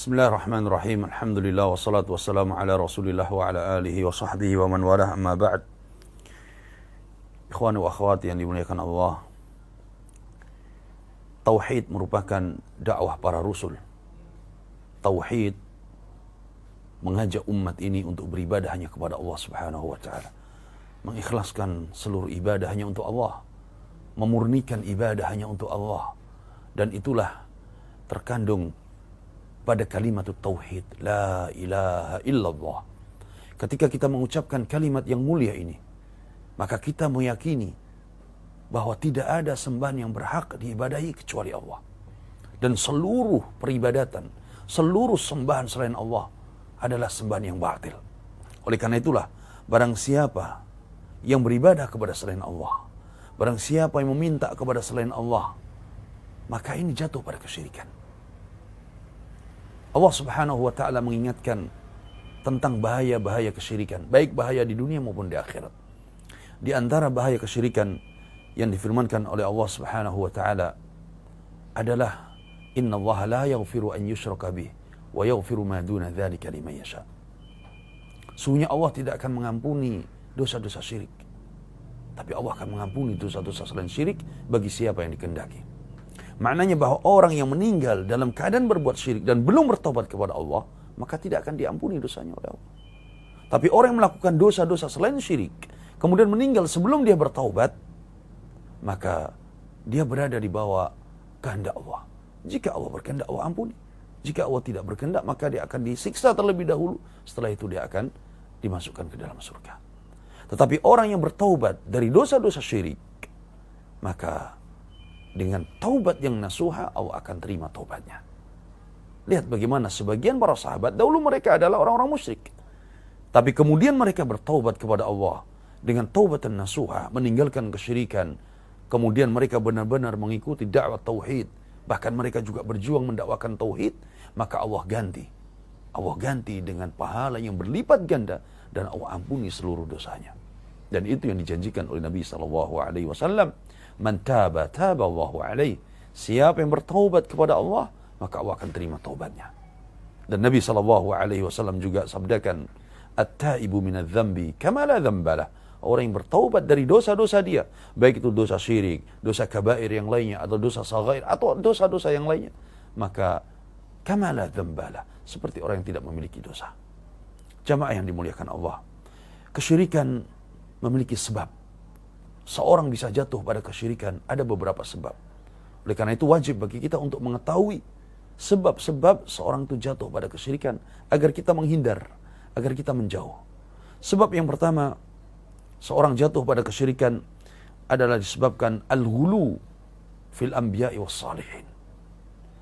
Bismillahirrahmanirrahim. Alhamdulillah wassalatu wassalamu ala Rasulillah wa ala alihi wa sahbihi wa man walah, amma ba'd. Ikhwani wa akhwati yang dimuliakan Allah, tauhid merupakan dakwah para rasul. Tauhid mengajak umat ini untuk beribadah hanya kepada Allah Subhanahu wa taala, mengikhlaskan seluruh ibadah hanya untuk Allah, memurnikan ibadah hanya untuk Allah. Dan itulah terkandung pada kalimat tauhid, la ilaha illallah. Ketika kita mengucapkan kalimat yang mulia ini, maka kita meyakini bahwa tidak ada sembahan yang berhak diibadahi kecuali Allah. Dan seluruh peribadatan, seluruh sembahan selain Allah adalah sembahan yang batil. Oleh karena itulah, barang siapa yang beribadah kepada selain Allah, barang siapa yang meminta kepada selain Allah, maka ini jatuh pada kesyirikan. Allah Subhanahu wa taala mengingatkan tentang bahaya-bahaya kesyirikan, baik bahaya di dunia maupun di akhirat. Di antara bahaya kesyirikan yang difirmankan oleh Allah Subhanahu wa taala adalah innallaha la yaghfiru an yushraka bih wa yaghfiru ma duna dzalika liman yasha. Sungguhnya Allah tidak akan mengampuni dosa-dosa syirik, tapi Allah akan mengampuni dosa-dosa selain syirik bagi siapa yang dikehendaki. Maknanya bahwa orang yang meninggal dalam keadaan berbuat syirik dan belum bertobat kepada Allah, maka tidak akan diampuni dosanya oleh Allah. Tapi orang yang melakukan dosa-dosa selain syirik, kemudian meninggal sebelum dia bertaubat, maka dia berada di bawah kehendak Allah. Jika Allah berkehendak, Allah ampuni. Jika Allah tidak berkehendak, maka dia akan disiksa terlebih dahulu. Setelah itu dia akan dimasukkan ke dalam surga. Tetapi orang yang bertaubat dari dosa-dosa syirik, maka dengan taubat yang nasuha, Allah akan terima taubatnya. Lihat bagaimana sebagian para sahabat, dahulu mereka adalah orang-orang musyrik. Tapi kemudian mereka bertaubat kepada Allah dengan taubatan nasuha, meninggalkan kesyirikan. Kemudian mereka benar-benar mengikuti dakwah tauhid. Bahkan mereka juga berjuang mendakwakan tauhid. Maka Allah ganti. Allah ganti dengan pahala yang berlipat ganda. Dan Allah ampuni seluruh dosanya. Dan itu yang dijanjikan oleh Nabi SAW. Man taba, taba Allahu alaih. Siapa yang bertaubat kepada Allah, maka Allah akan terima taubatnya. Dan Nabi SAW juga sabdakan, at-taibu minadz-dzambi kama la dzambalah. Orang yang bertaubat dari dosa-dosa dia, baik itu dosa syirik, dosa kabair yang lainnya, atau dosa saghair, atau dosa-dosa yang lainnya, maka kama la dzambalah, seperti orang yang tidak memiliki dosa. Jamaah yang dimuliakan Allah, kesyirikan memiliki sebab. Seorang bisa jatuh pada kesyirikan, ada beberapa sebab. Oleh karena itu wajib bagi kita untuk mengetahui sebab-sebab seorang itu jatuh pada kesyirikan, agar kita menghindar, agar kita menjauh. Sebab yang pertama, seorang jatuh pada kesyirikan adalah disebabkan al-ghulu fil anbiya'i was salihin.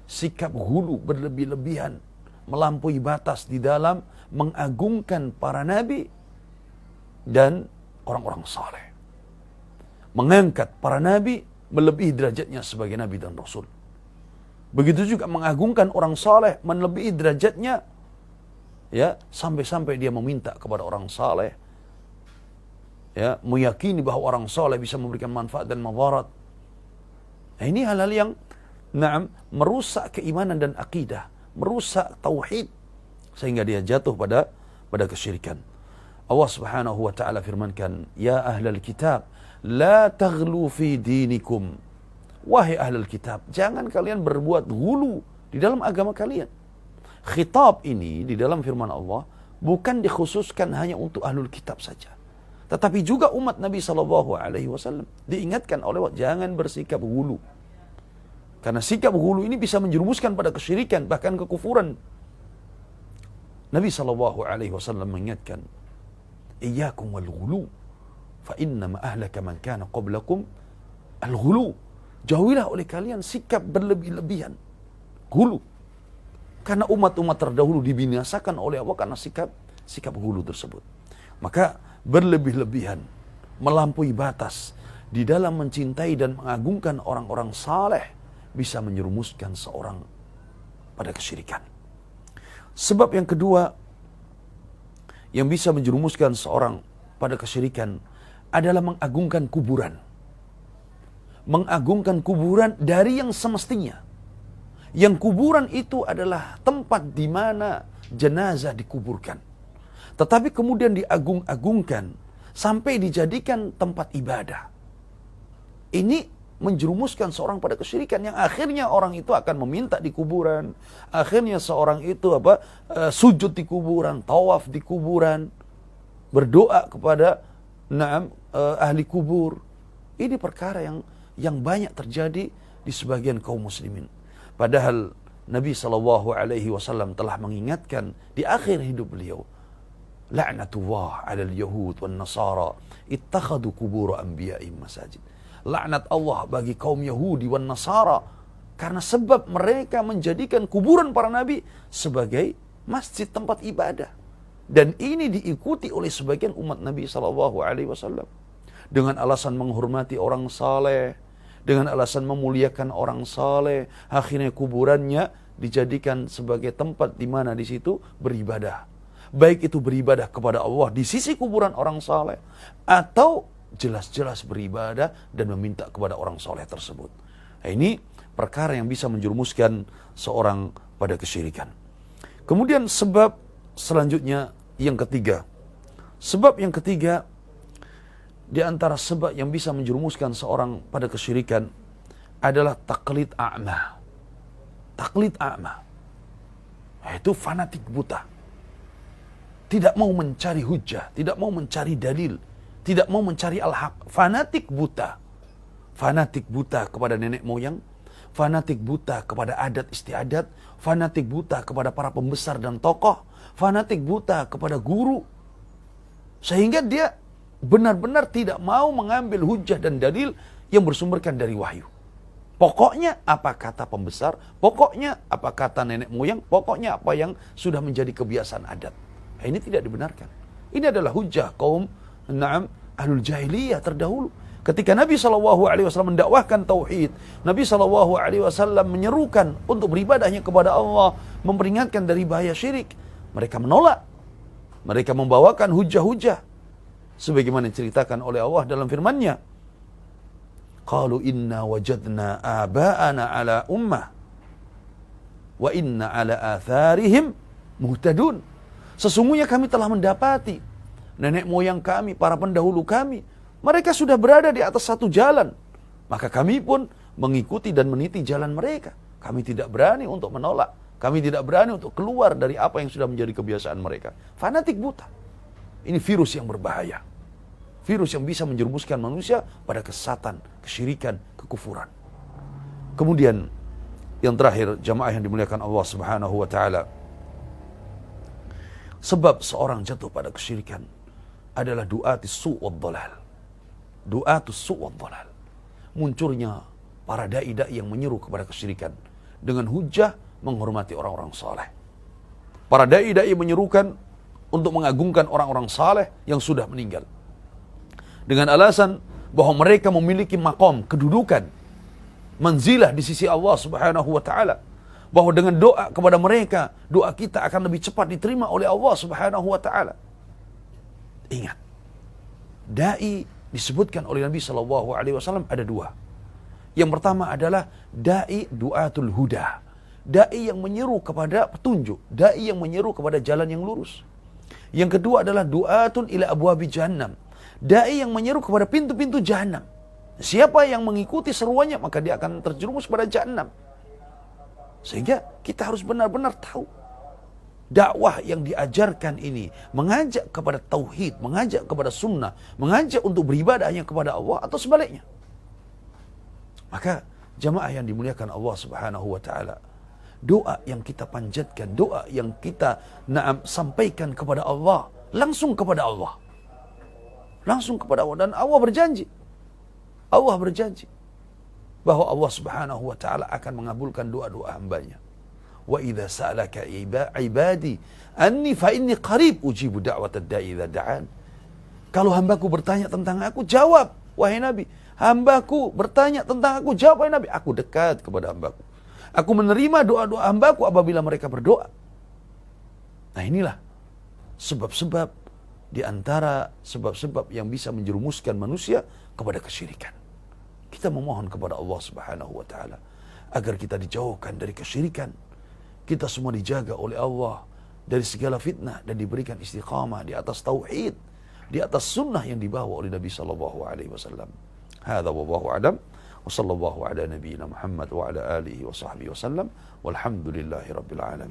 Sikap ghulu, berlebih-lebihan, melampaui batas di dalam mengagungkan para nabi dan orang-orang saleh. Mengangkat para nabi melebihi derajatnya sebagai nabi dan rasul. Begitu juga mengagungkan orang saleh melebihi derajatnya, ya, sampai-sampai dia meminta kepada orang saleh, ya, meyakini bahwa orang saleh bisa memberikan manfaat dan madarat. Nah, ini hal-hal yang merusak keimanan dan akidah, merusak tauhid, sehingga dia jatuh pada kesyirikan. Allah Subhanahu wa taala firmankan, ya ahlal kitab la taghlu fi dinikum. Wahai ahlul kitab, jangan kalian berbuat ghulu di dalam agama kalian. Khitab ini di dalam firman Allah bukan dikhususkan hanya untuk ahlul kitab saja, tetapi juga umat Nabi SAW diingatkan oleh Allah, jangan bersikap ghulu. Karena sikap ghulu ini bisa menjerumuskan pada kesyirikan, bahkan kekufuran. Nabi SAW mengingatkan, iyyakum wal ghulu fa innama ahlaka man kana qablakum al-ghulu. Jauhilah oleh kalian sikap berlebih-lebihan, ghulu. Karena umat-umat terdahulu dibinasakan oleh Allah karena sikap ghulu tersebut. Maka berlebih-lebihan, melampaui batas di dalam mencintai dan mengagungkan orang-orang saleh bisa menyerumuskan seorang pada kesyirikan. Sebab yang kedua yang bisa menjerumuskan seorang pada kesyirikan adalah mengagungkan kuburan. Mengagungkan kuburan dari yang semestinya. Yang kuburan itu adalah tempat di mana jenazah dikuburkan. Tetapi kemudian diagung-agungkan sampai dijadikan tempat ibadah. Ini menjerumuskan seorang pada kesyirikan yang akhirnya orang itu akan meminta di kuburan. Akhirnya seorang itu sujud di kuburan, tawaf di kuburan, berdoa kepada ahli kubur. Ini perkara yang banyak terjadi di sebagian kaum muslimin. Padahal Nabi SAW telah mengingatkan di akhir hidup beliau, la'natullah 'alal yahud wan nasara ittakhadhu qubur anbiya'ihim masajid. Laknat Allah bagi kaum Yahudi wan Nasara karena sebab mereka menjadikan kuburan para nabi sebagai masjid tempat ibadah. Dan ini diikuti oleh sebagian umat Nabi SAW dengan alasan menghormati orang saleh, dengan alasan memuliakan orang saleh, akhirnya kuburannya dijadikan sebagai tempat di mana di situ beribadah. Baik itu beribadah kepada Allah di sisi kuburan orang saleh atau jelas-jelas beribadah dan meminta kepada orang soleh tersebut. Nah, ini perkara yang bisa menjerumuskan seorang pada kesyirikan. Kemudian sebab selanjutnya yang ketiga. Sebab yang ketiga di antara sebab yang bisa menjerumuskan seorang pada kesyirikan adalah taklid a'ma. Taklid a'ma. Itu fanatik buta. Tidak mau mencari hujah, tidak mau mencari dalil, tidak mau mencari al-haq. Fanatik buta. Fanatik buta kepada nenek moyang. Fanatik buta kepada adat istiadat. Fanatik buta kepada para pembesar dan tokoh. Fanatik buta kepada guru. Sehingga dia benar-benar tidak mau mengambil hujah dan dalil yang bersumberkan dari wahyu. Pokoknya apa kata pembesar, pokoknya apa kata nenek moyang, pokoknya apa yang sudah menjadi kebiasaan adat. Nah, ini tidak dibenarkan. Ini adalah hujah kaum ahlul jahiliyah terdahulu. Ketika Nabi SAW mendakwahkan tauhid, Nabi SAW menyerukan untuk beribadahnya kepada Allah, memperingatkan dari bahaya syirik, mereka menolak. Mereka membawakan hujah-hujah sebagaimana diceritakan oleh Allah dalam firman-Nya. Qalu inna wajadna aba'ana ala ummah wa inna ala atharihim muhtadun. Sesungguhnya kami telah mendapati nenek moyang kami, para pendahulu kami, mereka sudah berada di atas satu jalan. Maka kami pun mengikuti dan meniti jalan mereka. Kami tidak berani untuk menolak. Kami tidak berani untuk keluar dari apa yang sudah menjadi kebiasaan mereka. Fanatik buta. Ini virus yang berbahaya. Virus yang bisa menjerumuskan manusia pada kesesatan, kesyirikan, kekufuran. Kemudian yang terakhir, jamaah yang dimuliakan Allah Subhanahu wa taala. Sebab seorang jatuh pada kesyirikan adalah du'atis su' wad dhalal. Du'atus su' wad dhalal. Munculnya para dai-dai yang menyeru kepada kesyirikan dengan hujah menghormati orang-orang saleh. Para dai-dai menyerukan untuk mengagungkan orang-orang saleh yang sudah meninggal. Dengan alasan bahwa mereka memiliki maqam, kedudukan, manzilah di sisi Allah Subhanahu wa taala. Bahwa dengan doa kepada mereka, doa kita akan lebih cepat diterima oleh Allah Subhanahu wa taala. Ingat, dai disebutkan oleh Nabi SAW ada dua. Yang pertama adalah dai du'atul huda. Dai yang menyeru kepada petunjuk. Dai yang menyeru kepada jalan yang lurus. Yang kedua adalah du'atun ila abwabi jahannam. Dai yang menyeru kepada pintu-pintu jahannam. Siapa yang mengikuti seruannya, maka dia akan terjerumus pada jahannam. Sehingga kita harus benar-benar tahu dakwah yang diajarkan ini mengajak kepada tauhid, mengajak kepada sunnah, mengajak untuk beribadah hanya kepada Allah atau sebaliknya. Maka jamaah yang dimuliakan Allah Subhanahu wa taala, doa yang kita panjatkan, doa yang kita sampaikan kepada Allah, langsung kepada Allah. Langsung kepada Allah, dan Allah berjanji. Allah berjanji bahwa Allah Subhanahu wa taala akan mengabulkan doa-doa hambanya. Wa idza sa'alaka ibadi anni fa inni qarib ujibu da'watad da'i idza da'an. Kalau hambaku bertanya tentang aku, jawab wahai Nabi. Hambaku bertanya tentang aku, jawab wahai Nabi. Aku dekat kepada hambaku. Aku menerima doa-doa hambaku apabila mereka berdoa. Nah, inilah sebab-sebab di antara sebab-sebab yang bisa menjerumuskan manusia kepada kesyirikan. Kita memohon kepada Allah Subhanahu wa taala agar kita dijauhkan dari kesyirikan. Kita semua dijaga oleh Allah dari segala fitnah dan diberikan istiqamah di atas tauhid, di atas sunnah yang dibawa oleh Nabi sallallahu alaihi wasallam. Hadza wallahu a'lam wa sallallahu ala nabiyyina Muhammad wa ala alihi wa sahbihi wasallam walhamdulillahi rabbil alamin.